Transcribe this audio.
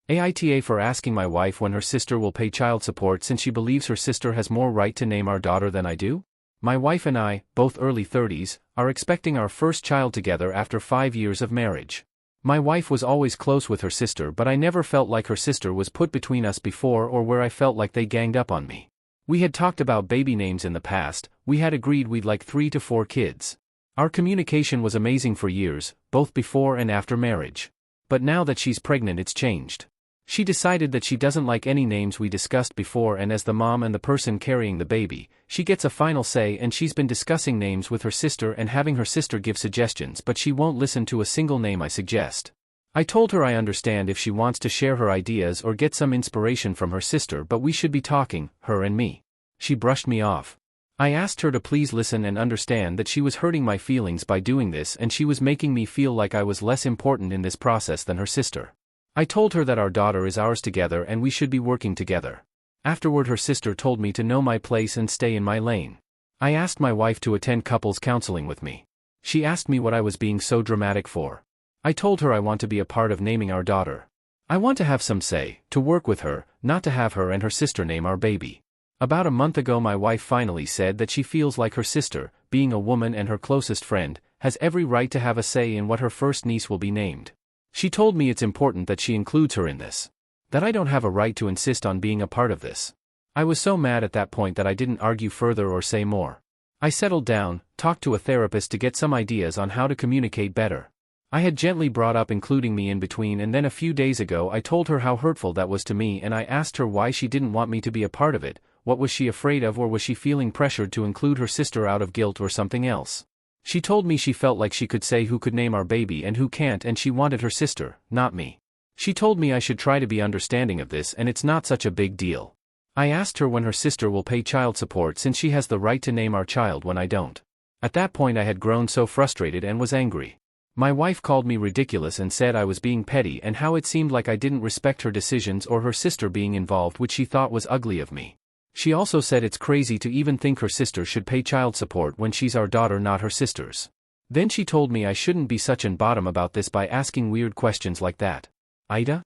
AITA for asking my wife when her sister will pay child support since she believes her sister has more right to name our daughter than I do? My wife and I, both early 30s, are expecting our first child together after 5 years of marriage. My wife was always close with her sister, but I never felt like her sister was put between us before or where I felt like they ganged up on me. We had talked about baby names in the past. We had agreed we'd like 3 to 4 kids. Our communication was amazing for years, both before and after marriage. But now that she's pregnant, it's changed. She decided that she doesn't like any names we discussed before, and as the mom and the person carrying the baby, she gets a final say, and she's been discussing names with her sister and having her sister give suggestions, but she won't listen to a single name I suggest. I told her I understand if she wants to share her ideas or get some inspiration from her sister, but we should be talking, her and me. She brushed me off. I asked her to please listen and understand that she was hurting my feelings by doing this, and she was making me feel like I was less important in this process than her sister. I told her that our daughter is ours together and we should be working together. Afterward, her sister told me to know my place and stay in my lane. I asked my wife to attend couples counseling with me. She asked me what I was being so dramatic for. I told her I want to be a part of naming our daughter. I want to have some say, to work with her, not to have her and her sister name our baby. About a month ago, my wife finally said that she feels like her sister, being a woman and her closest friend, has every right to have a say in what her first niece will be named. She told me it's important that she includes her in this. That I don't have a right to insist on being a part of this. I was so mad at that point that I didn't argue further or say more. I settled down, talked to a therapist to get some ideas on how to communicate better. I had gently brought up including me in between, and then a few days ago I told her how hurtful that was to me, and I asked her why she didn't want me to be a part of it. What was she afraid of, or was she feeling pressured to include her sister out of guilt or something else? She told me she felt like she could say who could name our baby and who can't, and she wanted her sister, not me. She told me I should try to be understanding of this and it's not such a big deal. I asked her when her sister will pay child support since she has the right to name our child when I don't. At that point I had grown so frustrated and was angry. My wife called me ridiculous and said I was being petty and how it seemed like I didn't respect her decisions or her sister being involved, which she thought was ugly of me. She also said it's crazy to even think her sister should pay child support when she's our daughter, not her sister's. Then she told me I shouldn't be such an bottom about this by asking weird questions like that. AITA?